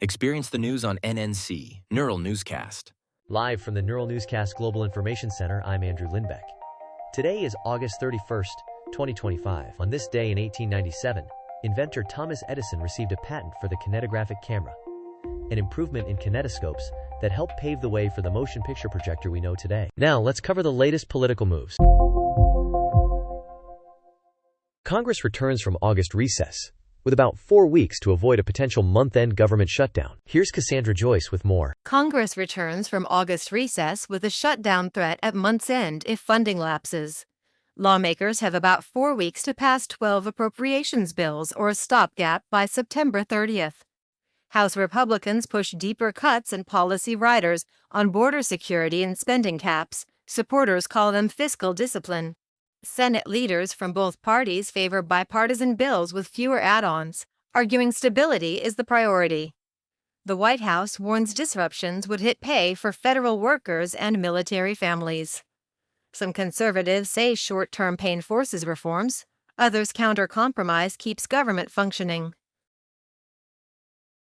Experience the news on NNC, Neural Newscast. Live from the Neural Newscast Global Information Center, I'm Andrew Lindbeck. Today is August 31st, 2025. On this day in 1897, inventor Thomas Edison received a patent for the kinetographic camera, an improvement in kinetoscopes that helped pave the way for the motion picture projector we know today. Now, let's cover the latest political moves. Congress returns from August recess, with about 4 weeks to avoid a potential month-end government shutdown. Here's Cassandra Joyce with more. Congress returns from August recess with a shutdown threat at month's end if funding lapses. Lawmakers have about 4 weeks to pass 12 appropriations bills or a stopgap by September 30th. House Republicans push deeper cuts and policy riders on border security and spending caps. Supporters call them fiscal discipline. Senate leaders from both parties favor bipartisan bills with fewer add-ons, arguing stability is the priority. The White House warns disruptions would hit pay for federal workers and military families. Some conservatives say short-term pain forces reforms. Others counter compromise keeps government functioning.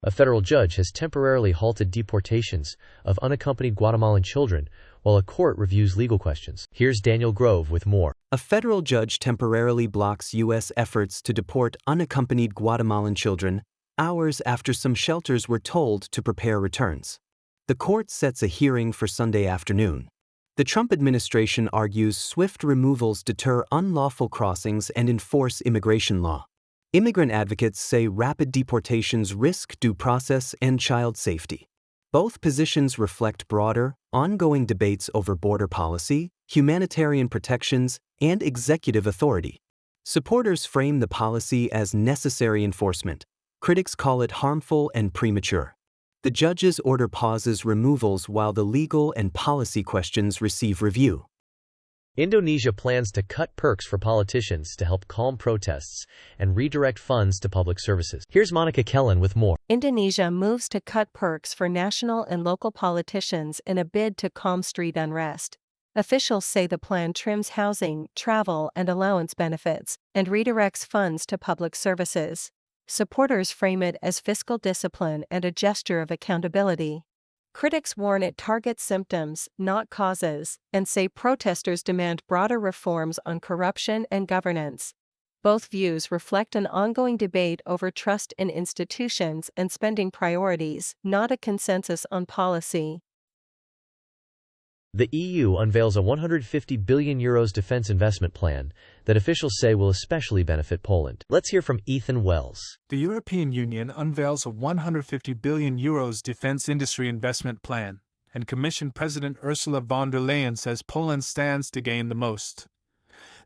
A federal judge has temporarily halted deportations of unaccompanied Guatemalan children while a court reviews legal questions. Here's Daniel Grove with more. A federal judge temporarily blocks U.S. efforts to deport unaccompanied Guatemalan children hours after some shelters were told to prepare returns. The court sets a hearing for Sunday afternoon. The Trump administration argues swift removals deter unlawful crossings and enforce immigration law. Immigrant advocates say rapid deportations risk due process and child safety. Both positions reflect broader, ongoing debates over border policy, humanitarian protections, and executive authority. Supporters frame the policy as necessary enforcement. Critics call it harmful and premature. The judge's order pauses removals while the legal and policy questions receive review. Indonesia plans to cut perks for politicians to help calm protests and redirect funds to public services. Here's Monica Kellen with more. Indonesia moves to cut perks for national and local politicians in a bid to calm street unrest. Officials say the plan trims housing, travel, and allowance benefits and redirects funds to public services. Supporters frame it as fiscal discipline and a gesture of accountability. Critics warn it targets symptoms, not causes, and say protesters demand broader reforms on corruption and governance. Both views reflect an ongoing debate over trust in institutions and spending priorities, not a consensus on policy. The EU unveils a €150 billion defense investment plan that officials say will especially benefit Poland. Let's hear from Ethan Wells. The European Union unveils a €150 billion defense industry investment plan, and Commission President Ursula von der Leyen says Poland stands to gain the most.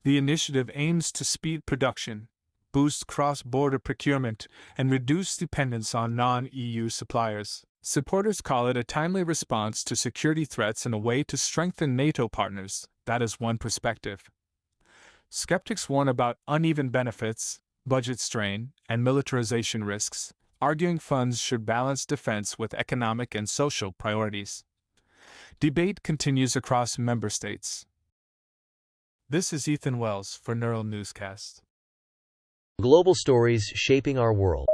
The initiative aims to speed production, boost cross-border procurement, and reduce dependence on non-EU suppliers. Supporters call it a timely response to security threats and a way to strengthen NATO partners. That is one perspective. Skeptics warn about uneven benefits, budget strain, and militarization risks, arguing funds should balance defense with economic and social priorities. Debate continues across member states. This is Ethan Wells for Neural Newscast. Global stories shaping our world.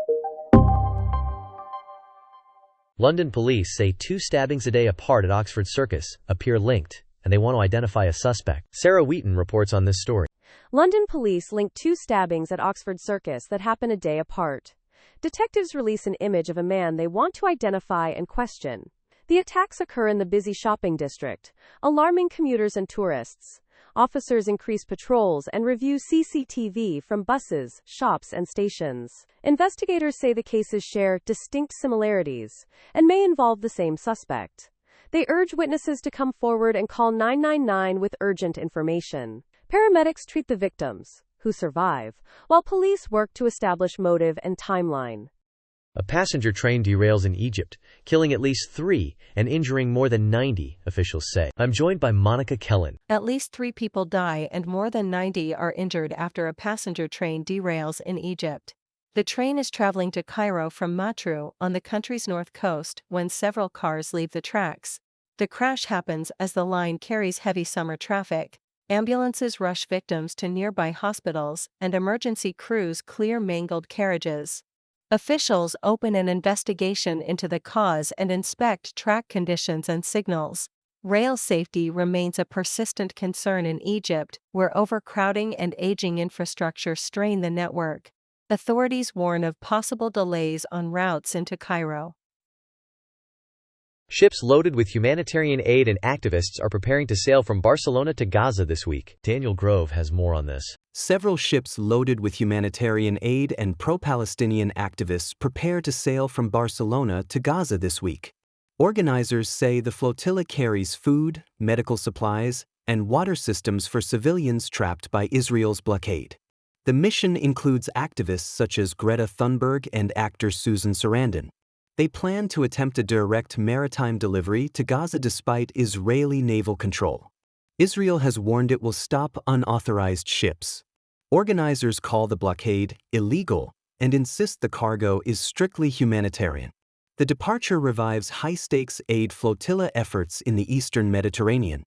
London police say 2 stabbings a day apart at Oxford Circus appear linked, and they want to identify a suspect. Sarah Wheaton reports on this story. London police link 2 stabbings at Oxford Circus that happen a day apart. Detectives release an image of a man they want to identify and question. The attacks occur in the busy shopping district, alarming commuters and tourists. Officers increase patrols and review CCTV from buses, shops, and stations. Investigators say the cases share distinct similarities and may involve the same suspect. They urge witnesses to come forward and call 999 with urgent information. Paramedics treat the victims, who survive, while police work to establish motive and timeline. A passenger train derails in Egypt, killing at least 3 and injuring more than 90, officials say. I'm joined by Monica Kellen. At least 3 people die and more than 90 are injured after a passenger train derails in Egypt. The train is traveling to Cairo from Matruh on the country's north coast when several cars leave the tracks. The crash happens as the line carries heavy summer traffic. Ambulances rush victims to nearby hospitals, and emergency crews clear mangled carriages. Officials open an investigation into the cause and inspect track conditions and signals. Rail safety remains a persistent concern in Egypt, where overcrowding and aging infrastructure strain the network. Authorities warn of possible delays on routes into Cairo. Ships loaded with humanitarian aid and activists are preparing to sail from Barcelona to Gaza this week. Daniel Grove has more on this. Several ships loaded with humanitarian aid and pro-Palestinian activists prepare to sail from Barcelona to Gaza this week. Organizers say the flotilla carries food, medical supplies, and water systems for civilians trapped by Israel's blockade. The mission includes activists such as Greta Thunberg and actor Susan Sarandon. They plan to attempt a direct maritime delivery to Gaza despite Israeli naval control. Israel has warned it will stop unauthorized ships. Organizers call the blockade illegal and insist the cargo is strictly humanitarian. The departure revives high-stakes aid flotilla efforts in the eastern Mediterranean.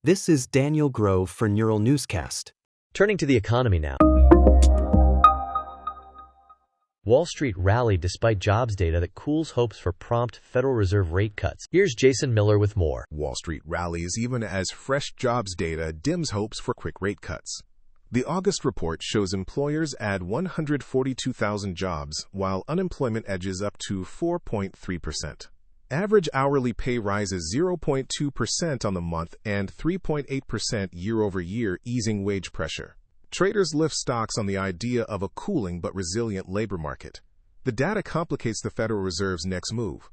This is Daniel Grove for Neural Newscast. Turning to the economy now. Wall Street rallied despite jobs data that cools hopes for prompt Federal Reserve rate cuts. Here's Jason Miller with more. Wall Street rallies even as fresh jobs data dims hopes for quick rate cuts. The August report shows employers add 142,000 jobs, while unemployment edges up to 4.3%. Average hourly pay rises 0.2% on the month and 3.8% year-over-year, easing wage pressure. Traders lift stocks on the idea of a cooling but resilient labor market. The data complicates the Federal Reserve's next move.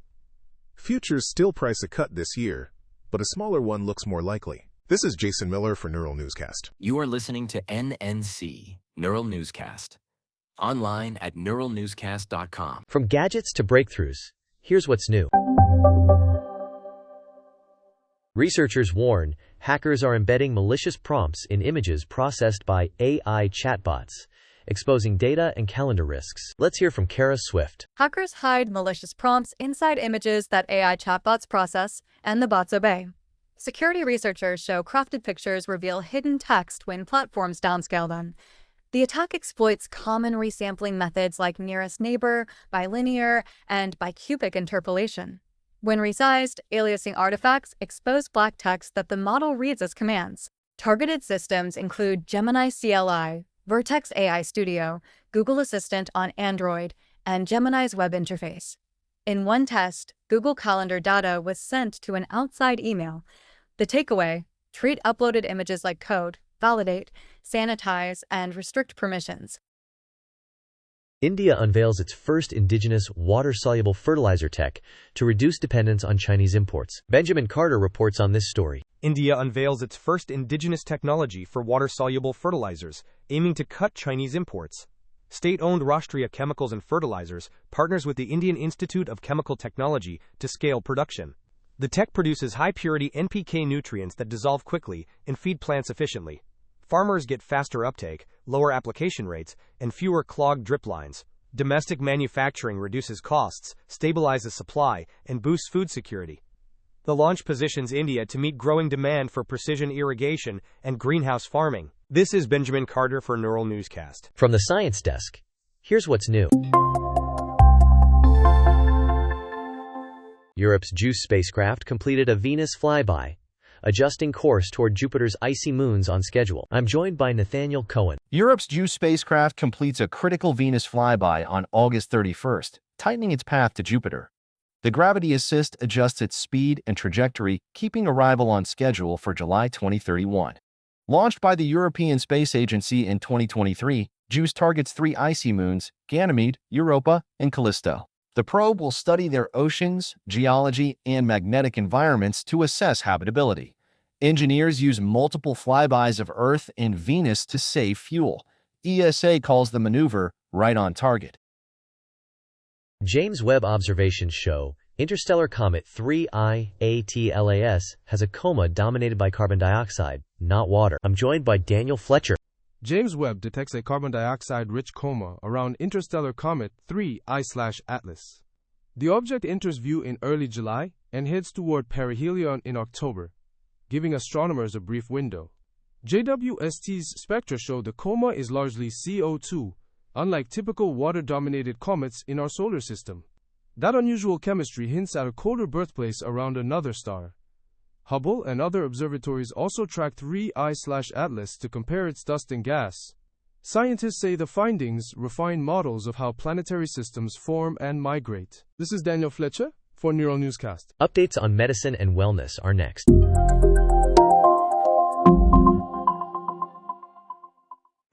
Futures still price a cut this year, but a smaller one looks more likely. This is Jason Miller for Neural Newscast. You are listening to NNC, Neural Newscast. Online at neuralnewscast.com. From gadgets to breakthroughs, here's what's new. Researchers warn hackers are embedding malicious prompts in images processed by AI chatbots, exposing data and calendar risks. Let's hear from Kara Swift. Hackers hide malicious prompts inside images that AI chatbots process, and the bots obey. Security researchers show crafted pictures reveal hidden text when platforms downscale them. The attack exploits common resampling methods like nearest neighbor, bilinear, and bicubic interpolation. When resized, aliasing artifacts expose black text that the model reads as commands. Targeted systems include Gemini CLI, Vertex AI Studio, Google Assistant on Android, and Gemini's web interface. In one test, Google Calendar data was sent to an outside email. The takeaway: treat uploaded images like code, validate, sanitize, and restrict permissions. India unveils its first indigenous water-soluble fertilizer tech to reduce dependence on Chinese imports. Benjamin Carter reports on this story. India unveils its first indigenous technology for water-soluble fertilizers, aiming to cut Chinese imports. State-owned Rashtriya Chemicals and Fertilizers partners with the Indian Institute of Chemical Technology to scale production. The tech produces high-purity NPK nutrients that dissolve quickly and feed plants efficiently. Farmers get faster uptake, lower application rates, and fewer clogged drip lines. Domestic manufacturing reduces costs, stabilizes supply, and boosts food security. The launch positions India to meet growing demand for precision irrigation and greenhouse farming. This is Benjamin Carter for Neural Newscast. From the Science Desk, here's what's new. Europe's JUICE spacecraft completed a Venus flyby, adjusting course toward Jupiter's icy moons on schedule. I'm joined by Nathaniel Cohen. Europe's JUICE spacecraft completes a critical Venus flyby on August 31st, tightening its path to Jupiter. The gravity assist adjusts its speed and trajectory, keeping arrival on schedule for July 2031. Launched by the European Space Agency in 2023, JUICE targets 3 icy moons: Ganymede, Europa, and Callisto. The probe will study their oceans, geology, and magnetic environments to assess habitability. Engineers use multiple flybys of Earth and Venus to save fuel. ESA calls the maneuver right on target. James Webb observations show interstellar comet 3I ATLAS has a coma dominated by carbon dioxide, not water. I'm joined by Daniel Fletcher. James Webb detects a carbon dioxide-rich coma around interstellar comet 3I/Atlas. The object enters view in early July and heads toward perihelion in October, giving astronomers a brief window. JWST's spectra show the coma is largely CO2, unlike typical water-dominated comets in our solar system. That unusual chemistry hints at a colder birthplace around another star. Hubble and other observatories also tracked 3I/Atlas to compare its dust and gas. Scientists say the findings refine models of how planetary systems form and migrate. This is Daniel Fletcher for Neural Newscast. Updates on medicine and wellness are next.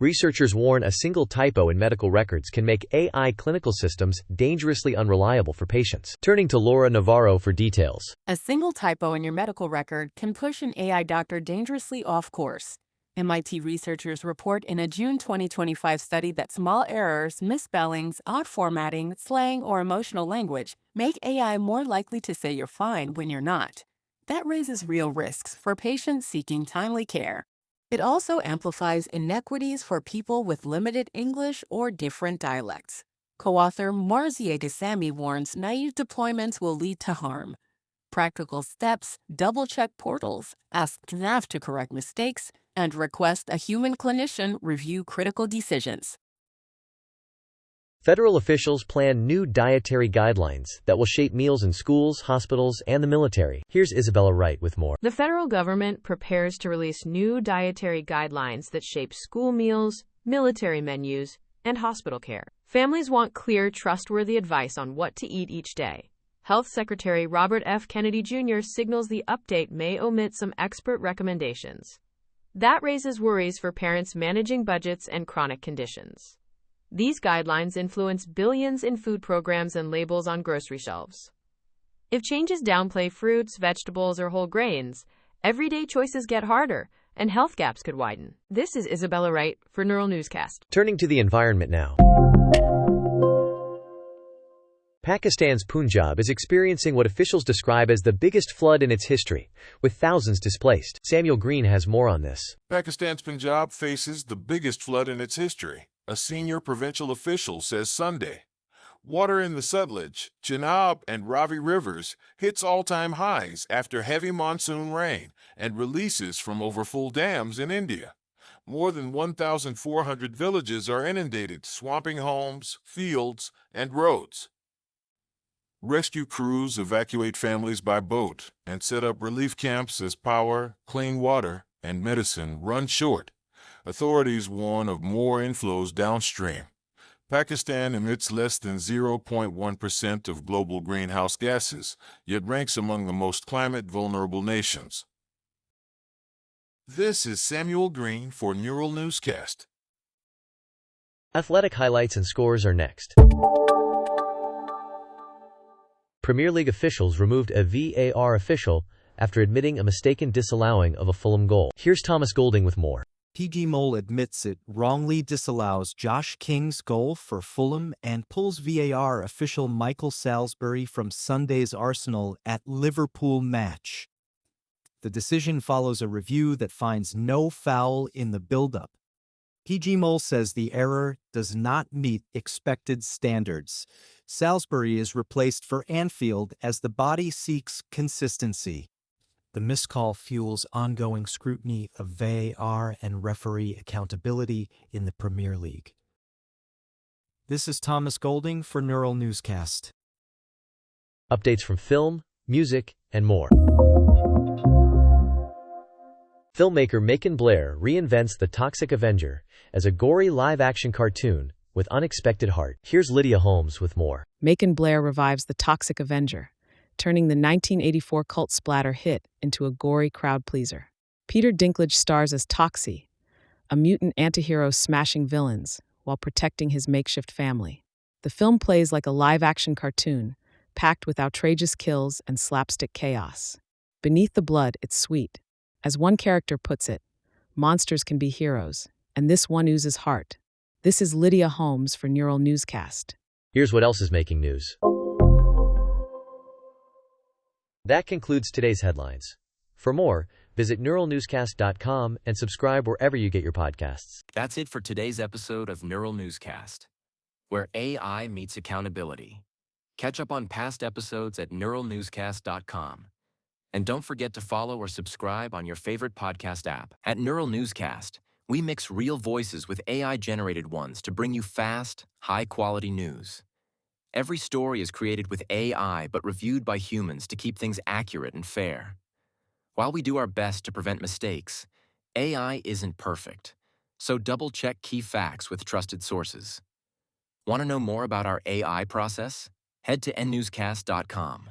Researchers warn a single typo in medical records can make AI clinical systems dangerously unreliable for patients. Turning to Laura Navarro for details. A single typo in your medical record can push an AI doctor dangerously off course. MIT researchers report in a June 2025 study that small errors, misspellings, odd formatting, slang, or emotional language make AI more likely to say you're fine when you're not. That raises real risks for patients seeking timely care. It also amplifies inequities for people with limited English or different dialects. Co-author Marzieh Gassami warns naive deployments will lead to harm. Practical steps: double-check portals, ask staff to correct mistakes, and request a human clinician review critical decisions. Federal officials plan new dietary guidelines that will shape meals in schools, hospitals, and the military. Here's Isabella Wright with more. The federal government prepares to release new dietary guidelines that shape school meals, military menus, and hospital care. Families want clear, trustworthy advice on what to eat each day. Health Secretary Robert F. Kennedy Jr. signals the update may omit some expert recommendations. That raises worries for parents managing budgets and chronic conditions. These guidelines influence billions in food programs and labels on grocery shelves. If changes downplay fruits, vegetables, or whole grains, everyday choices get harder, and health gaps could widen. This is Isabella Wright for Neural Newscast. Turning to the environment now. Pakistan's Punjab is experiencing what officials describe as the biggest flood in its history, with thousands displaced. Samuel Green has more on this. Pakistan's Punjab faces the biggest flood in its history, a senior provincial official says Sunday. Water in the Sutlej, Chenab, and Ravi rivers hits all-time highs after heavy monsoon rain and releases from overfull dams in India. More than 1,400 villages are inundated, swamping homes, fields, and roads. Rescue crews evacuate families by boat and set up relief camps as power, clean water, and medicine run short. Authorities warn of more inflows downstream. Pakistan emits less than 0.1% of global greenhouse gases, yet ranks among the most climate-vulnerable nations. This is Samuel Green for Neural Newscast. Athletic highlights and scores are next. Premier League officials removed a VAR official after admitting a mistaken disallowing of a Fulham goal. Here's Thomas Golding with more. PG Mole admits it wrongly disallows Josh King's goal for Fulham and pulls VAR official Michael Salisbury from Sunday's Arsenal at Liverpool match. The decision follows a review that finds no foul in the build-up. PG Mole says the error does not meet expected standards. Salisbury is replaced for Anfield as the body seeks consistency. The miscall fuels ongoing scrutiny of VAR and referee accountability in the Premier League. This is Thomas Golding for Neural Newscast. Updates from film, music, and more. Filmmaker Macon Blair reinvents The Toxic Avenger as a gory live-action cartoon with unexpected heart. Here's Lydia Holmes with more. Macon Blair revives The Toxic Avenger, turning the 1984 cult splatter hit into a gory crowd-pleaser. Peter Dinklage stars as Toxie, a mutant antihero smashing villains while protecting his makeshift family. The film plays like a live-action cartoon, packed with outrageous kills and slapstick chaos. Beneath the blood, it's sweet. As one character puts it, monsters can be heroes, and this one oozes heart. This is Lydia Holmes for Neural Newscast. Here's what else is making news. That concludes today's headlines. For more, visit neuralnewscast.com and subscribe wherever you get your podcasts. That's it for today's episode of Neural Newscast, where AI meets accountability. Catch up on past episodes at neuralnewscast.com. And don't forget to follow or subscribe on your favorite podcast app. At Neural Newscast, We mix real voices with AI-generated ones to bring you fast, high-quality news. Every story is created with AI but reviewed by humans to keep things accurate and fair. While we do our best to prevent mistakes, AI isn't perfect, so double-check key facts with trusted sources. Want to know more about our AI process? Head to nnewscast.com.